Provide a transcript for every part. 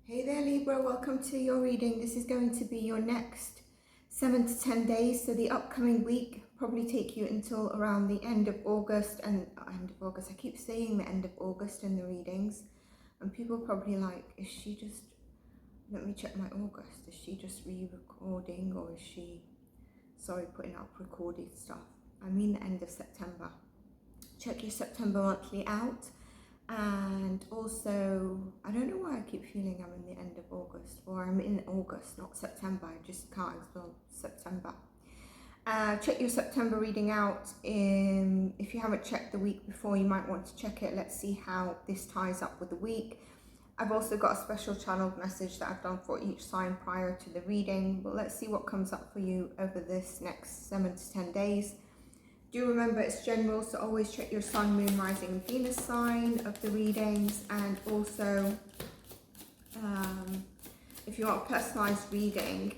Hey there Libra, welcome to your reading. This is going to be your next 7 to 10 days. So the upcoming week probably take you until around the end of August I keep saying the end of August in the readings, and people are probably like, is she just, let me check my August, is she just re-recording, or is she, sorry, putting up recorded stuff? I mean the end of September. Check your September monthly out. And also, I don't know why I keep feeling I'm in the end of August, or I'm in August, not September. I just can't explain September. Check your September reading out. If you haven't checked the week before, you might want to check it. Let's see how this ties up with the week. I've also got a special channeled message that I've done for each sign prior to the reading, but let's see what comes up for you over this next 7 to 10 days. Do remember it's general, so always check your sun, moon, rising and Venus sign of the readings. And also, if you want a personalised reading,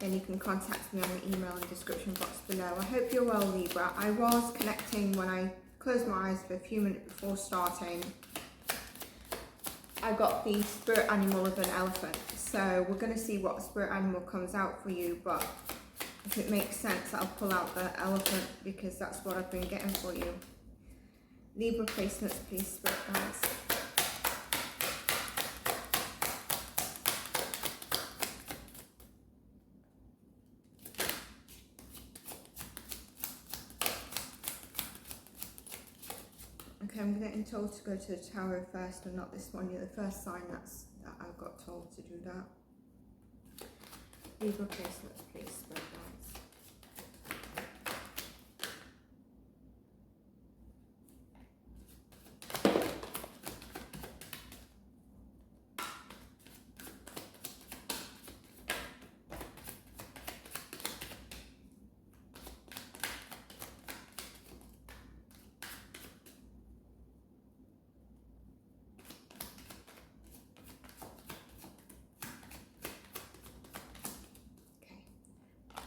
then you can contact me on the email in the description box below. I hope you're well, Libra. I was connecting when I closed my eyes for a few minutes before starting. I got the spirit animal of an elephant, so we're going to see what spirit animal comes out for you, but if it makes sense, I'll pull out the elephant because that's what I've been getting for you. Libra placements, please, spirit guides. Okay, I'm getting told to go to the Tower first and not this one. You're the first sign that I've got told to do that. Libra placements, please, spirit guides.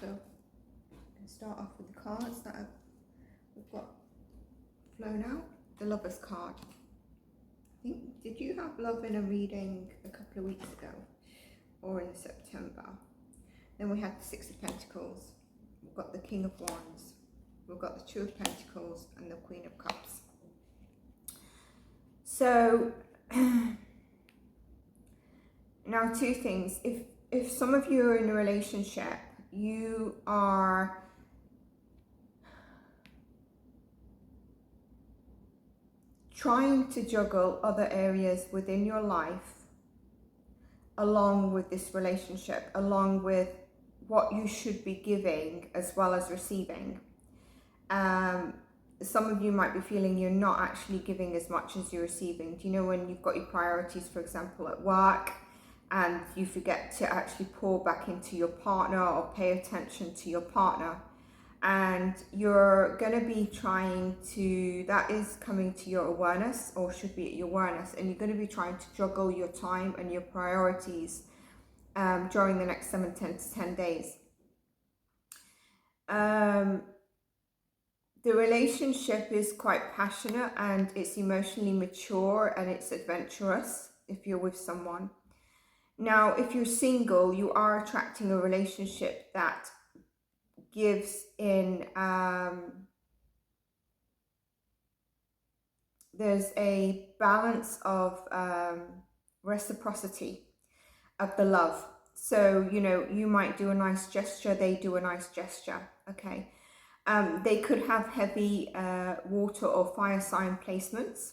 So, I'm going to start off with the cards that we've got flown out. The Lover's card. I think, did you have love in a reading a couple of weeks ago? Or in September? Then we had the Six of Pentacles. We've got the King of Wands. We've got the Two of Pentacles and the Queen of Cups. So, now two things. If some of you are in a relationship, you are trying to juggle other areas within your life along with this relationship, along with what you should be giving as well as receiving. Some of you might be feeling you're not actually giving as much as you're receiving. Do you know when you've got your priorities, for example, at work, and you forget to actually pour back into your partner or pay attention to your partner, and you're going to be trying to, that is coming to your awareness, or should be at your awareness, and you're going to be trying to juggle your time and your priorities during the next 7 to 10 days. The relationship is quite passionate and it's emotionally mature and it's adventurous if you're with someone. Now, if you're single, you are attracting a relationship that gives in, there's a balance of reciprocity of the love. So, you know, you might do a nice gesture, they do a nice gesture, okay? They could have heavy water or fire sign placements.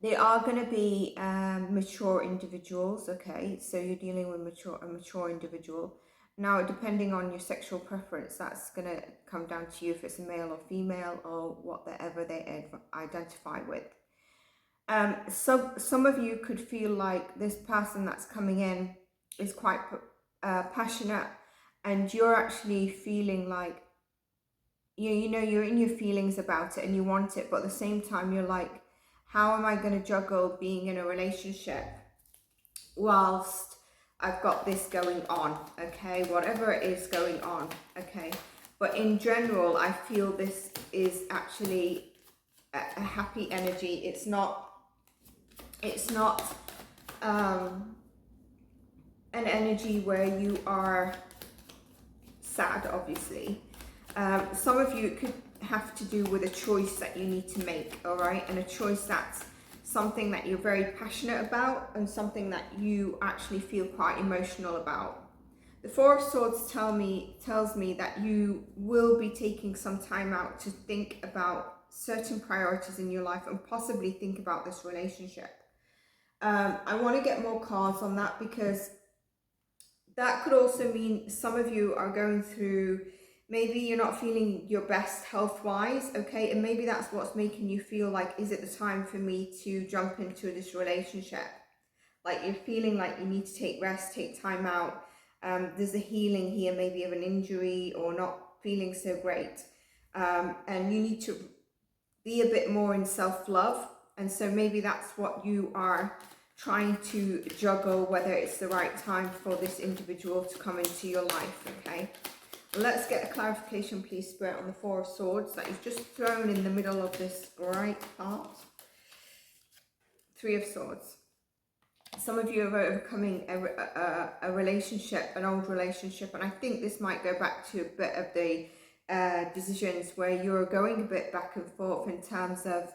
They are going to be mature individuals, okay? So you're dealing with a mature individual. Now, depending on your sexual preference, that's going to come down to you if it's a male or female or whatever they identify with. Some of you could feel like this person that's coming in is quite passionate, and you're actually feeling like, you know, you're in your feelings about it and you want it, but at the same time you're like, how am I going to juggle being in a relationship whilst I've got this going on, okay? Whatever it is going on, okay? But in general, I feel this is actually a happy energy. It's not an energy where you are sad, obviously. Some of you, it could have to do with a choice that you need to make, all right? And a choice that's something that you're very passionate about and something that you actually feel quite emotional about. The Four of Swords tells me that you will be taking some time out to think about certain priorities in your life and possibly think about this relationship. I want to get more cards on that, because that could also mean some of you are going through, maybe you're not feeling your best health-wise, okay? And maybe that's what's making you feel like, is it the time for me to jump into this relationship? Like you're feeling like you need to take rest, take time out. There's a healing here, maybe of an injury or not feeling so great. And you need to be a bit more in self-love. And so maybe that's what you are trying to juggle, whether it's the right time for this individual to come into your life, okay? Let's get a clarification, please, Spirit, on the Four of Swords that you've just thrown in the middle of this great part. Three of Swords. Some of you are overcoming a relationship, an old relationship, and I think this might go back to a bit of the decisions where you're going a bit back and forth in terms of,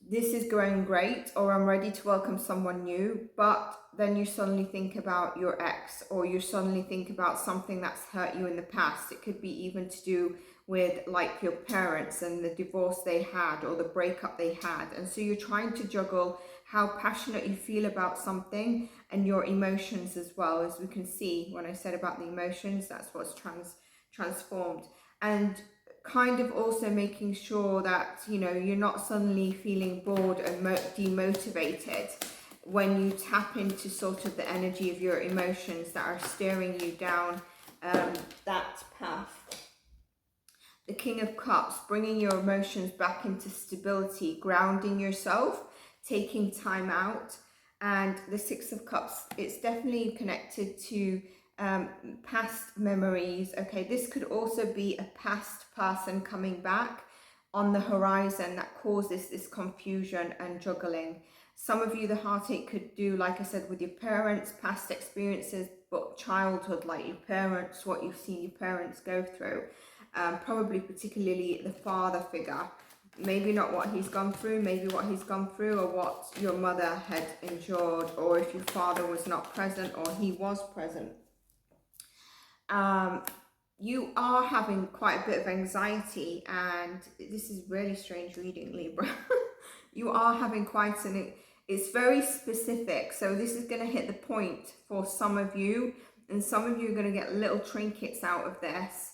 this is going great, or I'm ready to welcome someone new, but then you suddenly think about your ex, or you suddenly think about something that's hurt you in the past. It could be even to do with like your parents and the divorce they had or the breakup they had. And so you're trying to juggle how passionate you feel about something and your emotions as well. As we can see, when I said about the emotions, that's what's transformed. And kind of also making sure that, you know, you're not suddenly feeling bored and demotivated when you tap into sort of the energy of your emotions that are steering you down that path. The King of Cups, bringing your emotions back into stability, grounding yourself, taking time out. And the Six of Cups, it's definitely connected to past memories. Okay, this could also be a past person coming back on the horizon that causes this confusion and juggling. Some of you, the heartache could do, like I said, with your parents, past experiences, but childhood, like your parents, what you've seen your parents go through. Probably particularly the father figure. Maybe not what he's gone through, maybe what he's gone through, or what your mother had endured, or if your father was not present or he was present. You are having quite a bit of anxiety, and this is really strange reading, Libra. You are having quite it's very specific, so this is going to hit the point for some of you, and some of you are going to get little trinkets out of this.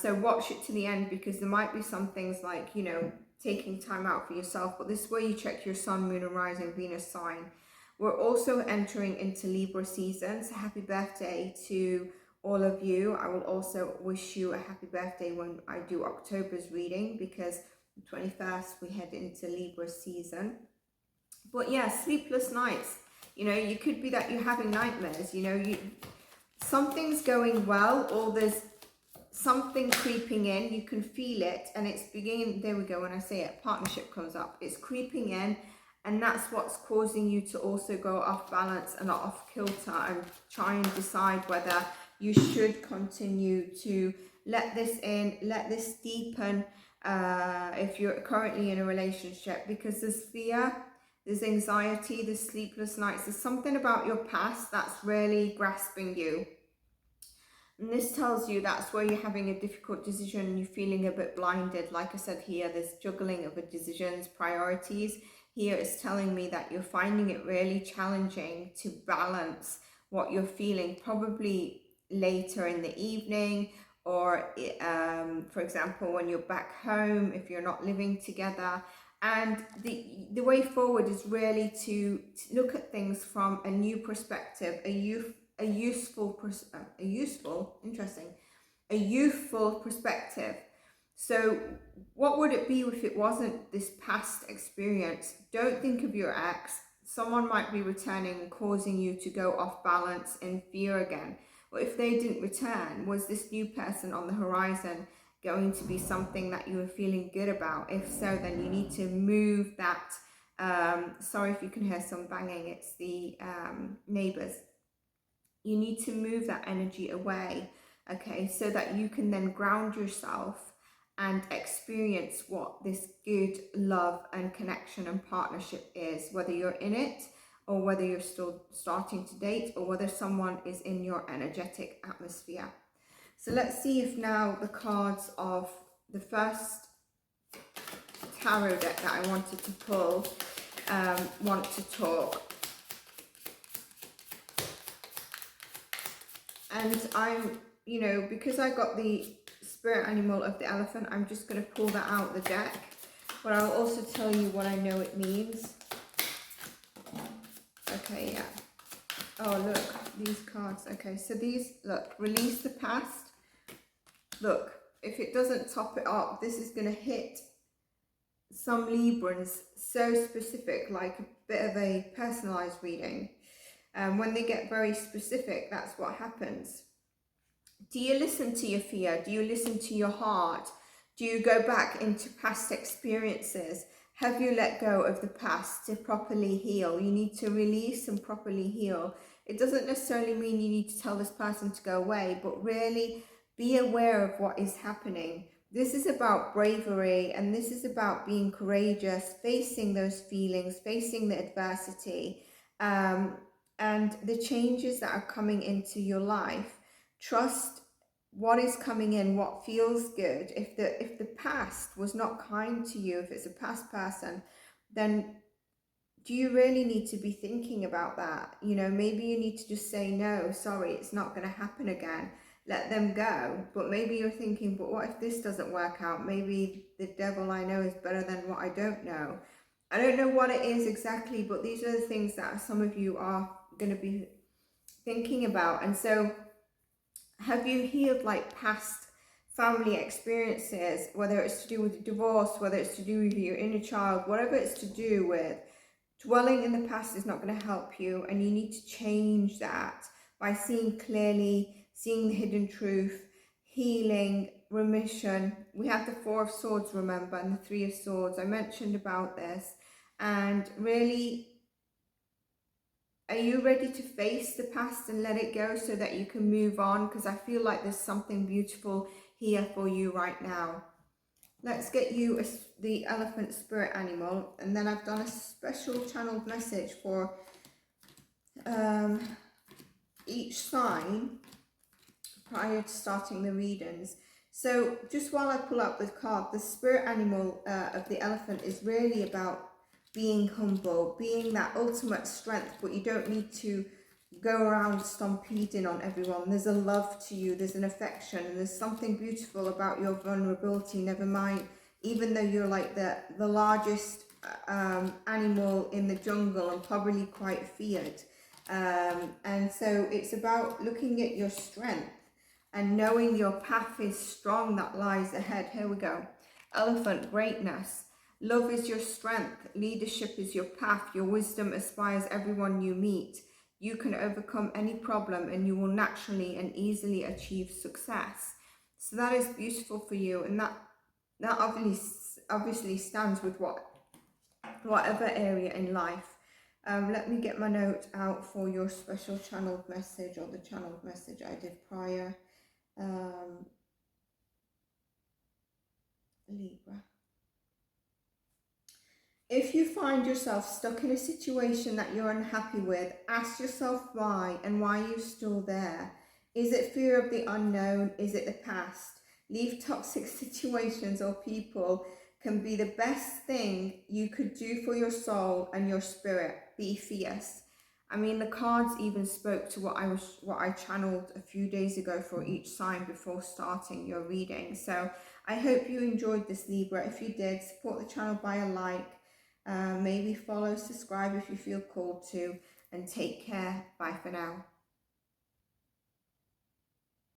So watch it to the end, because there might be some things like, you know, taking time out for yourself, but this is where you check your sun, moon and rising Venus sign. We're also entering into Libra season, so happy birthday to all of you. I will also wish you a happy birthday when I do October's reading, because the 21st we head into Libra season. But yeah, sleepless nights. You know, you could be that you're having nightmares, you know, something's going well, or there's something creeping in, you can feel it, and it's beginning. There we go, when I say it, partnership comes up, it's creeping in, and that's what's causing you to also go off balance and off kilter and try and decide whether you should continue to let this in, let this deepen, if you're currently in a relationship, because there's fear, there's anxiety, there's sleepless nights, there's something about your past that's really grasping you. And this tells you that's where you're having a difficult decision and you're feeling a bit blinded. Like I said here, there's juggling of decisions, priorities. Here it's telling me that you're finding it really challenging to balance what you're feeling, probably later in the evening, or for example, when you're back home, if you're not living together. And the way forward is really to look at things from a new perspective, a youthful perspective. So what would it be if it wasn't this past experience? Don't think of your ex. Someone might be returning and causing you to go off balance in fear again. But if they didn't return, was this new person on the horizon going to be something that you were feeling good about? If so, then you need to move that Sorry if you can hear some banging, it's the neighbors. You need to move that energy away, okay, so that you can then ground yourself and experience what this good love and connection and partnership is, whether you're in it or whether you're still starting to date, or whether someone is in your energetic atmosphere. So let's see if now the cards of the first tarot deck that I wanted to pull want to talk. And I'm, you know, because I got the spirit animal of the elephant, I'm just going to pull that out the deck. But I'll also tell you what I know it means. Okay, yeah. Oh, look, these cards. Okay, so these, look, release the past. Look, if it doesn't top it up, this is going to hit some Librans so specific, like a bit of a personalized reading. When they get very specific, that's what happens. Do you listen to your fear? Do you listen to your heart? Do you go back into past experiences? Have you let go of the past to properly heal? You need to release and properly heal. It doesn't necessarily mean you need to tell this person to go away, but really be aware of what is happening. This is about bravery, and this is about being courageous, facing those feelings, facing the adversity, and the changes that are coming into your life. Trust what is coming in, what feels good. If the past was not kind to you, if it's a past person, then do you really need to be thinking about that? You know, maybe you need to just say, no, sorry, it's not going to happen again. Let them go. But maybe you're thinking, but what if this doesn't work out? Maybe the devil I know is better than what I don't know. I don't know what it is exactly, but these are the things that some of you are going to be thinking about. And so, have you healed like past family experiences, whether it's to do with divorce, whether it's to do with your inner child, whatever it's to do with? Dwelling in the past is not going to help you, and you need to change that by seeing clearly, seeing the hidden truth, healing, remission. We have the Four of Swords, remember, and the Three of Swords. I mentioned about this. And really, are you ready to face the past and let it go so that you can move on? Because I feel like there's something beautiful here for you right now. Let's get you the elephant spirit animal, and then I've done a special channeled message for each sign prior to starting the readings. So just while I pull up the card, the spirit animal of the elephant is really about being humble, being that ultimate strength, but you don't need to go around stampeding on everyone. There's a love to you, there's an affection, and there's something beautiful about your vulnerability. Never mind, even though you're like the largest animal in the jungle and probably quite feared. And so it's about looking at your strength and knowing your path is strong that lies ahead. Here we go. Elephant, greatness. Love is your strength. Leadership is your path. Your wisdom inspires everyone you meet. You can overcome any problem, and you will naturally and easily achieve success. So that is beautiful for you, and that obviously stands with whatever area in life. Let me get my note out for your special channeled message, or the channeled message I did prior. Libra. If you find yourself stuck in a situation that you're unhappy with, ask yourself why, and why you're still there. Is it fear of the unknown? Is it the past? Leave toxic situations or people can be the best thing you could do for your soul and your spirit. Be fierce. I mean, the cards even spoke to what I channeled a few days ago for each sign before starting your reading. So I hope you enjoyed this, Libra. If you did, support the channel by a like. Maybe follow, subscribe if you feel called to, and take care. Bye for now.